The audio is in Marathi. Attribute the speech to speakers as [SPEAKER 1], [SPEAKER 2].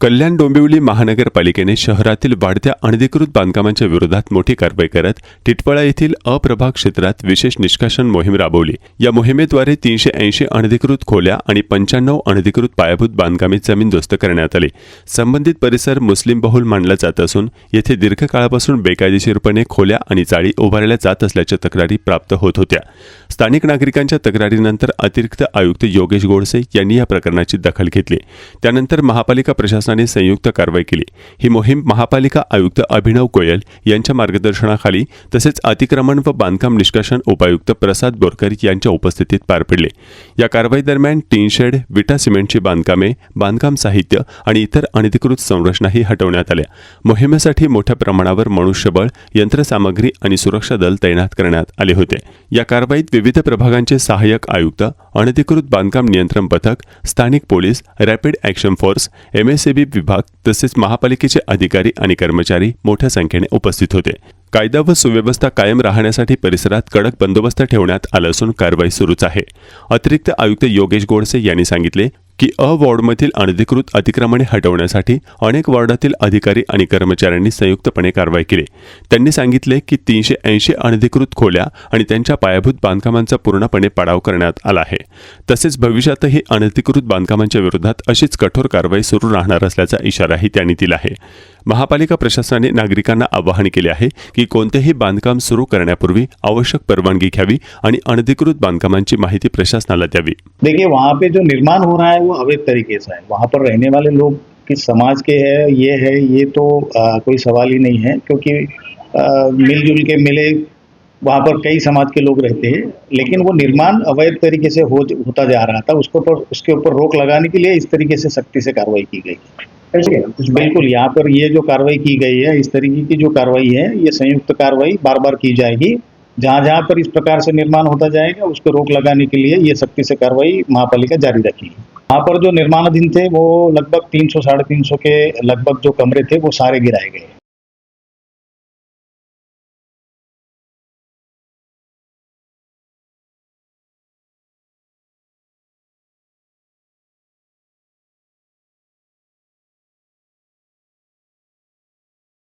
[SPEAKER 1] कल्याण डोंबिवली महानगरपालिकेने शहरातील वाढत्या अनधिकृत बांधकामांच्या विरोधात मोठी कारवाई करत टिटवाळा येथील अप्रभाग क्षेत्रात विशेष निष्कासन मोहीम राबवली। या मोहिमेद्वारे 380 अनधिकृत खोल्या आणि 95 अनधिकृत पायाभूत बांधकामे जमीनदोस्त करण्यात आली। संबंधित परिसर मुस्लिम बहुल मानला जात असून येथे दीर्घकाळापासून बेकायदेशीरपणे खोल्या आणि चाळी उभारल्या जात असल्याच्या तक्रारी प्राप्त होत होत्या। स्थानिक नागरिकांच्या तक्रारीनंतर अतिरिक्त आयुक्त योगेश गोडसे यांनी या प्रकरणाची दखल घेतली। त्यानंतर महापालिका प्रशासनाने संयुक्त कारवाई केली। ही मोहीम महापालिका आयुक्त अभिनव गोयल यांच्या मार्गदर्शनाखाली तसेच अतिक्रमण व बांधकाम निष्कासन उपायुक्त प्रसाद बोरकर यांच्या उपस्थितीत पार पडली। या कारवाई दरम्यान टीन शेड, विटा सिमेंटची बांधकामे, बांधकाम साहित्य आणि इतर अनधिकृत संरचनाही हटवण्यात आल्या। मोहिमेसाठी मोठ्या प्रमाणावर मनुष्यबळ, यंत्रसामग्री आणि सुरक्षा दल तैनात करण्यात आले होते। या कारवाईत विविध प्रभागांचे सहाय्यक आयुक्त, अनधिकृत बांधकाम नियंत्रण पथक, स्थानिक पोलीस, रॅपिड ॲक्शन फोर्स, एमएसएबी विभाग तसेच महापालिकेचे अधिकारी आणि कर्मचारी मोठ्या संख्येने उपस्थित होते। कायदा व सुव्यवस्था कायम राहण्यासाठी परिसरात कडक बंदोबस्त ठेवण्यात आला असून कारवाई सुरूच आहे। अतिरिक्त आयुक्त योगेश गोडसे यांनी सांगितले की वॉर्डमधील अनधिकृत अतिक्रमणे हटवण्यासाठी अनेक वॉर्डातील अधिकारी आणि कर्मचाऱ्यांनी संयुक्तपणे कारवाई केली। त्यांनी सांगितले की 380 अनधिकृत खोल्या आणि त्यांच्या पायाभूत बांधकामांचा पूर्णपणे पाडाव करण्यात आला आहे। तसेच भविष्यातही अनधिकृत बांधकामांच्या विरोधात अशीच कठोर कारवाई सुरू राहणार असल्याचा इशाराही त्यांनी दिला आहे। महापालिका प्रशासनाने नागरिकांना आवाहन केले आहे की कोणतेही बांधकाम सुरू करण्यापूर्वी आवश्यक परवानगी घ्यावी आणि अनधिकृत बांधकामांची माहिती प्रशासनाला द्यावी।
[SPEAKER 2] देखिए, वहाँ पे जो निर्माण हो रहा है वो अवैध तरीके से है। वहाँ पर रहने वाले लोग किस समाज के है ये तो कोई सवाल ही नहीं है, क्योंकि मिलजुल के मिले वहाँ पर कई समाज के लोग रहते हैं, लेकिन वो निर्माण अवैध तरीके से होता जा रहा था। उसके ऊपर रोक लगाने के लिए इस तरीके से सख्ती से कार्रवाई की गई। बिल्कुल, यहाँ पर ये जो कार्रवाई की गई है, इस तरीके की जो कार्रवाई है, ये संयुक्त कार्रवाई बार बार की जाएगी। जहाँ जहाँ पर इस प्रकार से निर्माण होता जाएगा उसको रोक लगाने के लिए ये सख्ती से कार्रवाई महापालिका जारी रखेगी। वहाँ पर जो निर्माणाधीन थे वो लगभग 300 साढ़े 300 के लगभग जो कमरे थे वो सारे गिराए गए।